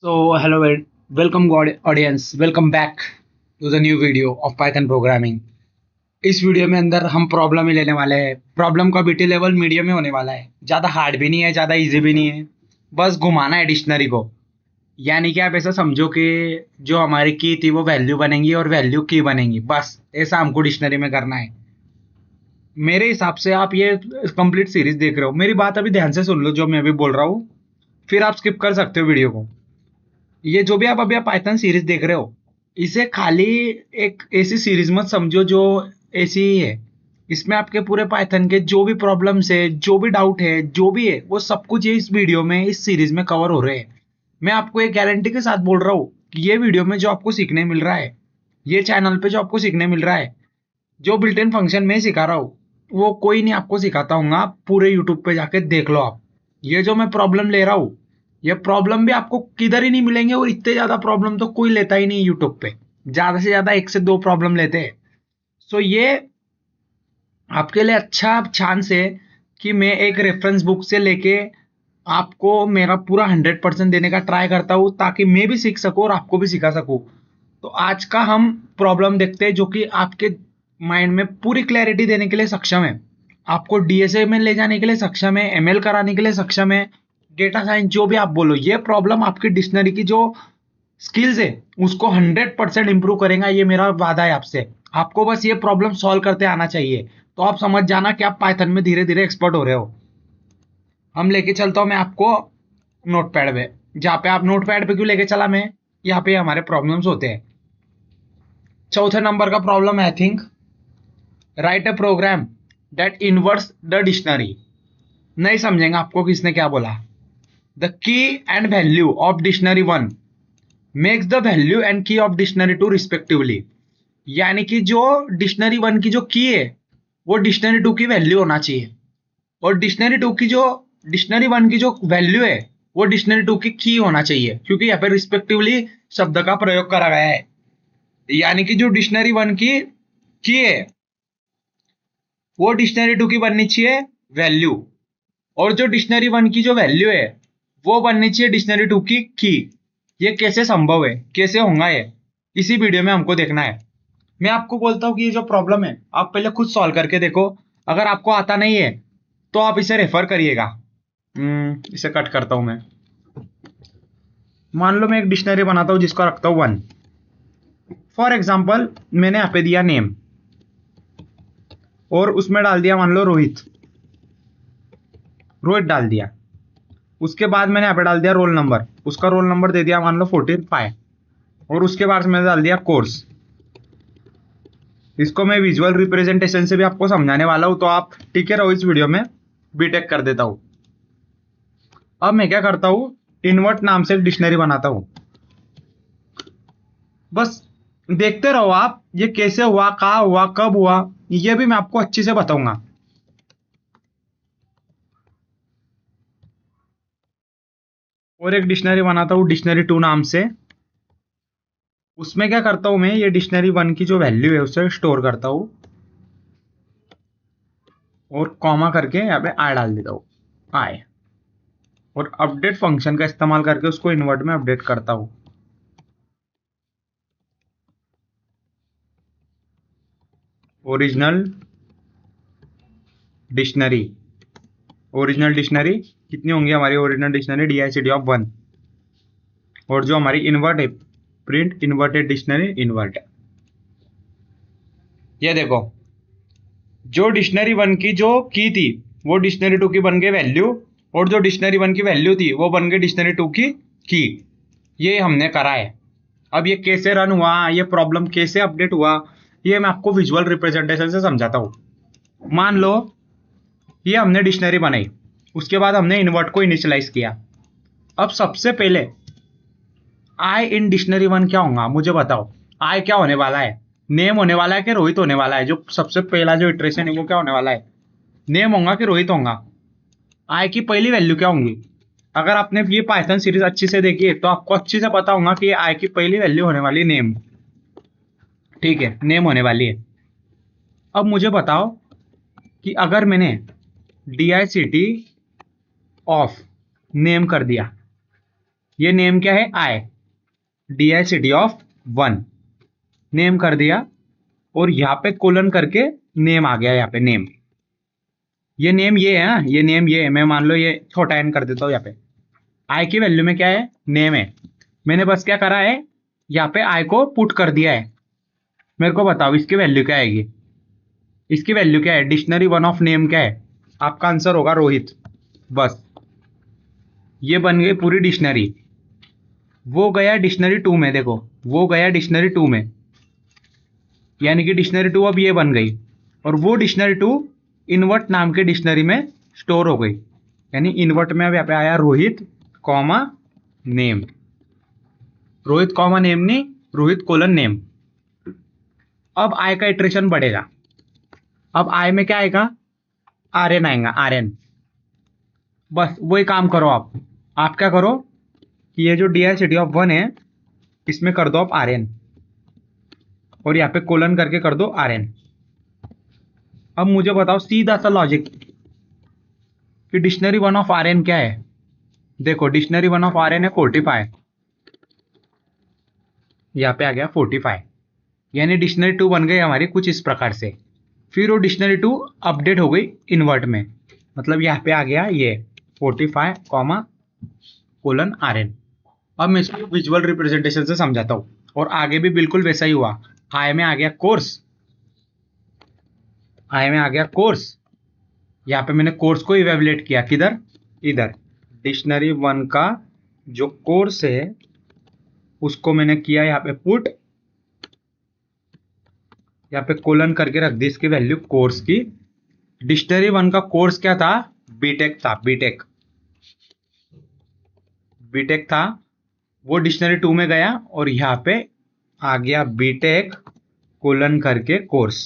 So, hello, welcome God audience, welcome back to the new video of Python programming. इस video में अंदर हम problem ही लेने वाले हैं। प्रॉब्लम का बीटी लेवल मीडियम में होने वाला है, ज़्यादा हार्ड भी नहीं है, ज़्यादा इजी भी नहीं है। बस घुमाना है डिक्शनरी को। यानी कि आप ऐसा समझो कि जो हमारी की थी वो वैल्यू बनेंगी और वैल्यू की बनेंगी, बस ऐसा हमको डिक्शनरी में करना है। मेरे हिसाब से आप ये कंप्लीट सीरीज देख रहे हो, मेरी बात अभी ध्यान से सुन लो जो मैं अभी बोल रहा हूँ, फिर आप स्किप कर सकते हो वीडियो को। ये जो भी आप अभी पाइथन सीरीज देख रहे हो, इसे खाली एक ऐसी सीरीज मत समझो जो ऐसी ही है। इसमें आपके पूरे पाइथन के जो भी प्रॉब्लम्स है, जो भी डाउट है, जो भी है, वो सब कुछ ये इस वीडियो में, इस सीरीज में कवर हो रहे हैं। मैं आपको एक गारंटी के साथ बोल रहा हूँ कि ये वीडियो में जो आपको सीखने मिल रहा है, ये चैनल पे जो आपको सीखने मिल रहा है, जो बिल्ट इन फंक्शन में सिखा रहा हूँ, वो कोई नहीं आपको सिखाता हूँ। आप पूरे यूट्यूब पे जाके देख लो। आप ये जो मैं प्रॉब्लम ले रहा हूँ, ये प्रॉब्लम भी आपको किधर ही नहीं मिलेंगे, और इतने ज्यादा प्रॉब्लम तो कोई लेता ही नहीं यूट्यूब पे। ज्यादा से ज्यादा एक से दो प्रॉब्लम लेते हैं। सो ये आपके लिए अच्छा चांस है कि मैं एक रेफरेंस बुक से लेके आपको मेरा पूरा 100% देने का ट्राई करता हूँ, ताकि मैं भी सीख सकूँ और आपको भी सिखा सकूँ। तो आज का हम प्रॉब्लम देखते हैं जो कि आपके माइंड में पूरी क्लैरिटी देने के लिए सक्षम है, आपको डीएसए में ले जाने के लिए सक्षम है, एमएल कराने के लिए सक्षम है, डेटा साइंस जो भी आप बोलो। ये प्रॉब्लम आपकी डिक्शनरी की जो स्किल्स है उसको 100% इंप्रूव करेगा, ये मेरा वादा है आपसे। आपको बस ये प्रॉब्लम सॉल्व करते आना चाहिए, तो आप समझ जाना कि आप पाइथन में धीरे धीरे एक्सपर्ट हो रहे हो। हम लेके चलता हूँ मैं आपको नोटपैड पे। जहाँ पे आप नोटपैड पे क्यों लेके चला मैं, यहाँ पे हमारे प्रॉब्लम्स होते हैं। चौथे नंबर का प्रॉब्लम है, I think, write a program that inverts the dictionary. नहीं समझेंगे आपको किसने क्या बोला। The key and value of dictionary one makes the value and key of dictionary two respectively. यानी कि जो डिक्शनरी वन की जो की है, वो डिक्शनरी टू की वैल्यू होना चाहिए, और डिक्शनरी वन की जो वैल्यू है, वो डिक्शनरी टू की होना चाहिए, क्योंकि यहाँ पे रिस्पेक्टिवली शब्द का प्रयोग करा गया है। यानी कि जो डिक्शनरी वन की है, वो डिक्शनरी टू की बननी चाहिए वैल्यू, और जो डिक्शनरी वन की जो वैल्यू है, वो बननी चाहिए डिक्शनरी टू की। ये कैसे संभव है, कैसे होगा ये, इसी वीडियो में हमको देखना है। मैं आपको बोलता हूँ कि ये जो प्रॉब्लम है, आप पहले खुद सॉल्व करके देखो। अगर आपको आता नहीं है तो आप इसे रेफर करिएगा। इसे कट करता हूं मैं। मान लो मैं एक डिक्शनरी बनाता हूं जिसको रखता हूं वन। फॉर एग्जाम्पल मैंने यहाँ पे दिया नेम, और उसमें डाल दिया मान लो रोहित। रोहित डाल दिया। उसके बाद मैंने यहाँ पे डाल दिया रोल नंबर, उसका रोल नंबर दे दिया मान लो 45। और उसके बाद मैंने डाल दिया कोर्स। इसको मैं विजुअल रिप्रेजेंटेशन से भी आपको समझाने वाला हूं, तो आप टिके रहो इस वीडियो में। बीटेक कर देता हूं। अब मैं क्या करता हूं, इन्वर्ट नाम से एक डिक्शनरी बनाता हूं। बस देखते रहो आप, ये कैसे हुआ, कहाँ हुआ, कब हुआ, ये भी मैं आपको अच्छे से बताऊंगा। और एक डिक्शनरी बनाता हूँ डिक्शनरी टू नाम से। उसमें क्या करता हूं मैं, ये डिक्शनरी वन की जो वैल्यू है उसे स्टोर करता हूं, और कॉमा करके यहाँ पे आई डाल देता हूँ, आई। और अपडेट फंक्शन का इस्तेमाल करके उसको इन्वर्ट में अपडेट करता हूं। Original dictionary. ओरिजिनल डिक्शनरी कितनी होंगी हमारी ओरिजिनल डिक्शनरी, DICD ऑफ 1। और जो हमारी इन्वर्ट है, प्रिंट इन्वर्टेड डिक्शनरी इन्वर्ट। ये देखो, जो डिक्शनरी वन की जो की थी, वो डिक्शनरी टू की बन गई वैल्यू, और जो डिक्शनरी वन की वैल्यू थी वो बन गई डिक्शनरी टू की। ये हमने करा है। अब ये कैसे रन हुआ, ये प्रॉब्लम कैसे अपडेट हुआ, ये मैं आपको विजुअल रिप्रेजेंटेशन से समझाता हूं। मान लो ये हमने डिक्शनरी बनाई, उसके बाद हमने इन्वर्ट को इनिशियलाइज किया। अब सबसे पहले आई इन डिक्शनरी वन क्या होगा मुझे बताओ। आई क्या होने वाला है, नेम होने वाला है कि रोहित होने वाला है। जो सबसे पहला जो इटरेशन है वो क्या होने वाला है, नेम होगा कि रोहित होगा। आई की पहली वैल्यू क्या होंगी। अगर आपने ये पाइथन सीरीज अच्छी से देखी है तो आपको अच्छी से पता होगा कि आई की पहली वैल्यू होने वाली नेम। ठीक है, नेम होने वाली है। अब मुझे बताओ कि अगर मैंने DICD ऑफ नेम कर दिया, ये नेम क्या है, आई, DICT ऑफ 1 नेम कर दिया, और यहाँ पे कोलन करके नेम आ गया, यहाँ पे नेम, ये नेम ये है ना, ये नेम ये है, मैं मान लो ये छोटा एन कर देता हूँ, यहाँ पे आई की वैल्यू में क्या है, नेम है, मैंने बस क्या करा है, यहाँ पे आई को पुट कर दिया है। मेरे को बताओ इसकी वैल्यू क्या आएगी, इसकी वैल्यू क्या है, डिक्शनरी 1 ऑफ नेम क्या है, आपका आंसर होगा रोहित। बस ये बन गई पूरी डिक्शनरी। वो गया डिक्शनरी 2 में, देखो वो गया डिक्शनरी 2 में, यानी कि डिक्शनरी 2 अब ये बन गई, और वो डिक्शनरी 2 इनवर्ट नाम के डिक्शनरी में स्टोर हो गई, यानी इनवर्ट में अब यहाँ पे आया Rohit comma name, Rohit comma name नहीं, रोहित कोलन नेम। अब आई का इटरेशन बढ़ेगा, अब आई में क्या आएगा, RN आएगा, RN। बस वही काम करो आप क्या करो कि ये जो DICT ऑफ 1 है इसमें कर दो आप RN, और यहाँ पे कोलन करके कर दो RN। अब मुझे बताओ सीधा सा लॉजिक कि डिक्शनरी 1 ऑफ RN क्या है। देखो डिक्शनरी 1 ऑफ RN है 45, यहाँ पे आ गया 45, यानी डिक्शनरी 2 बन गई हमारी कुछ इस प्रकार से। फिर वो डिक्शनरी 2 अपडेट हो गई इन्वर्ट में, मतलब यहाँ पे आ गया ये 45 कॉमा कोलन RN। अब मैं इसको विजुअल रिप्रेजेंटेशन से समझाता हूँ, और आगे भी बिल्कुल वैसा ही हुआ। आई में आ गया कोर्स, आई में आ गया कोर्स, यहाँ पे मैंने कोर्स को इवेल्युएट किया, किधर, इधर डिक्शनरी 1 का जो कोर्स है उसको मैंने किया यहाँ पे पुट, यहाँ पे कोलन करके रख दी इसकी वैल्यू कोर्स की। डिक्शनरी 1 का कोर्स क्या था, बीटेक था, बीटेक, बीटेक था, वो डिक्शनरी 2 में गया और यहाँ पे आ गया बीटेक कोलन करके कोर्स,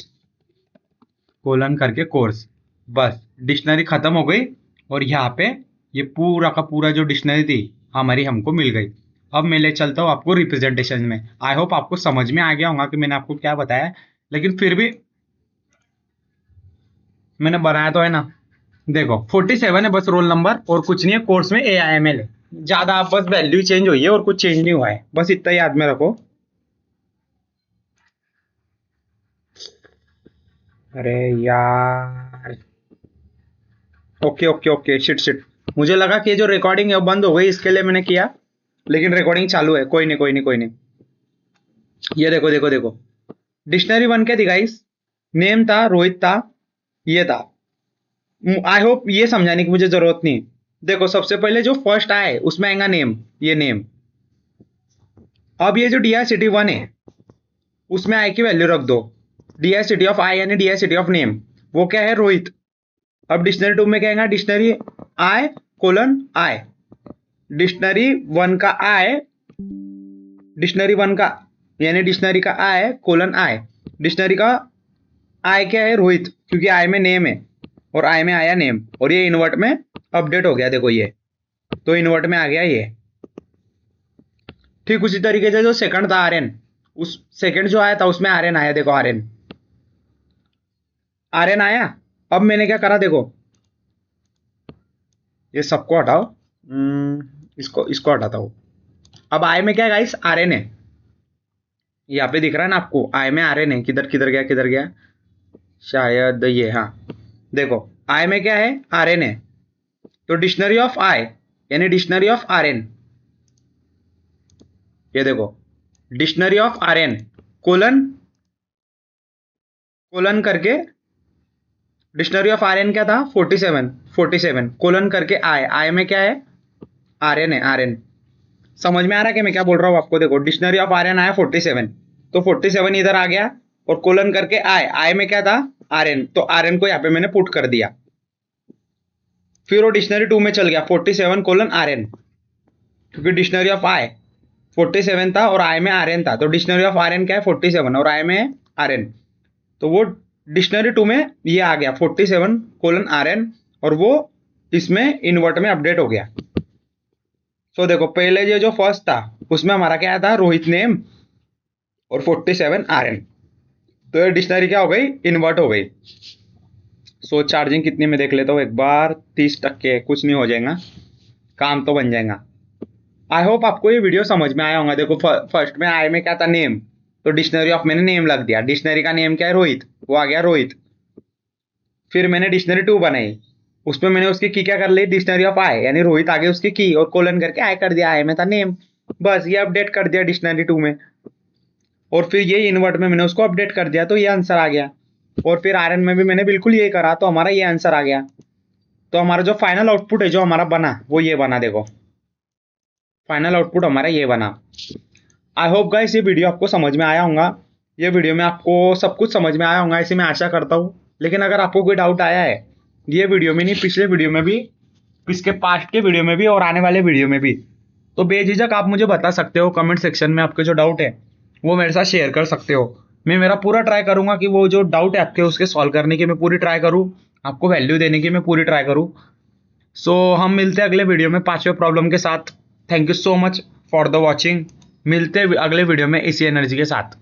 कोलन करके कोर्स। बस डिक्शनरी खत्म हो गई, और यहाँ पे ये पूरा का पूरा जो डिक्शनरी थी हमारी हमको मिल गई। अब मैं ले चलता हूँ आपको रिप्रेजेंटेशन में। आई होप आपको समझ में आ गया होगा कि मैंने आपको क्या बताया, लेकिन फिर भी मैंने बनाया तो है ना। देखो 47 है बस रोल नंबर, और कुछ नहीं है, कोर्स में AIML है, ज्यादा आप बस वैल्यू चेंज हुई है और कुछ चेंज नहीं हुआ है, बस इतना याद में रखो। अरे यार, okay okay okay, shit shit, मुझे लगा कि ये जो रिकॉर्डिंग है वो बंद हो गई, इसके लिए मैंने किया, लेकिन रिकॉर्डिंग चालू है। कोई नहीं कोई नहीं कोई नहीं, ये देखो देखो देखो, डिक्शनरी 1 क्या थी गाइस, नेम था, रोहित था, ये था। आई होप ये समझाने की मुझे जरूरत नहीं। देखो सबसे पहले जो फर्स्ट आए उसमें आएगा नेम, ये नेम। अब ये जो DICT 1 है उसमें आई की वैल्यू रख दो, DICT ऑफ आई यानी DICT ऑफ नेम, वो क्या है, रोहित। अब डिक्शनरी 2 में क्या आएगा, डिक्शनरी आई कोलन आई, डिक्शनरी 1 का आई, डिक्शनरी 1 का यानी डिक्शनरी का आई कोलन आई, डिक्शनरी का आई क्या है, रोहित, क्योंकि आई में नेम है और आई में आया नेम, और ये इन्वर्ट में अपडेट हो गया, देखो ये तो इन्वर्ट में आ गया ये। ठीक उसी तरीके से जो सेकंड था RN, उस सेकंड जो आया था उसमें RN आया, देखो RN, RN आया। अब मैंने क्या करा, देखो ये सबको हटाओ, इसको इसको हटाता हूं। अब आई में क्या है गाइस, RN है, यहाँ पे दिख रहा है ना आपको, आई में RN है, किधर किधर गया किधर गया, शायद ये, हाँ देखो आई में क्या है, RN है, तो डिक्शनरी ऑफ आई यानी डिक्शनरी ऑफ RN, ये देखो dictionary of RN colon colon करके, डिक्शनरी ऑफ RN क्या था, 47 कोलन करके आई में क्या है, RN है, RN। समझ में आ रहा है कि मैं क्या बोल रहा हूँ आपको। देखो डिक्शनरी ऑफ RN आया 47, तो 47 इधर आ गया, और कोलन करके आई में क्या था, RN, तो RN को यहाँ पे मैंने पुट कर दिया। फिर वो डिक्शनरी 2 में चल गया 47 कोलन RN, क्योंकि डिक्शनरी ऑफ आई 47 था और आई में RN था, तो डिक्शनरी ऑफ RN क्या है, 47, और आई में RN, तो वो डिक्शनरी 2 में ये आ गया 47 कोलन RN, और वो इसमें इन्वर्ट में अपडेट हो गया। सो देखो पहले ये जो फर्स्ट था उसमें हमारा क्या था, रोहित नेम और 47 RN, तो ये डिक्शनरी क्या हो गई, इन्वर्ट हो गई। सो चार्जिंग कितनी में देख लेता हूँ एक बार, 30%, कुछ नहीं हो जाएगा, काम तो बन जाएगा। आई होप आपको ये वीडियो समझ में आया होगा। देखो फर्स्ट में आई में क्या था, नेम, तो डिक्शनरी ऑफ मैंने नेम लग दिया, डिक्शनरी का नेम क्या है, रोहित, वो आ गया रोहित। फिर मैंने डिक्शनरी 2 बनाई, उसमें मैंने उसकी की क्या कर ली, डिक्शनरी ऑफ आई, यानी रोहित आगे उसकी की और कोलन करके आई कर दिया, आई में था नेम, बस ये अपडेट कर दिया डिक्शनरी 2 में। और फिर ये इन्वर्ट में मैंने उसको अपडेट कर दिया, तो ये आंसर आ गया। और फिर आरएन में भी मैंने बिल्कुल ये करा, तो हमारा ये आंसर आ गया। तो हमारा जो फाइनल आउटपुट है जो हमारा बना वो ये बना, देखो फाइनल आउटपुट हमारा ये बना। आई होप गाइस ये वीडियो आपको समझ में आया होगा, ये वीडियो में आपको सब कुछ समझ में आया होगा ऐसे मैं आशा करता हूँ। लेकिन अगर आपको कोई डाउट आया है ये वीडियो में नहीं, पिछले वीडियो में भी, इसके पास्ट के वीडियो में भी और आने वाले वीडियो में भी, तो बेझिझक आप मुझे बता सकते हो कमेंट सेक्शन में। आपके जो डाउट है वो मेरे साथ शेयर कर सकते हो। मैं मेरा पूरा ट्राई करूंगा कि वो जो डाउट है आपके उसके सॉल्व करने की मैं पूरी ट्राई करूँ, आपको वैल्यू देने की मैं पूरी ट्राई करूँ। सो हम मिलते हैं अगले वीडियो में 5वें प्रॉब्लम के साथ। Thank you so much for the watching. मिलते हैं अगले वीडियो में इसी एनर्जी के साथ।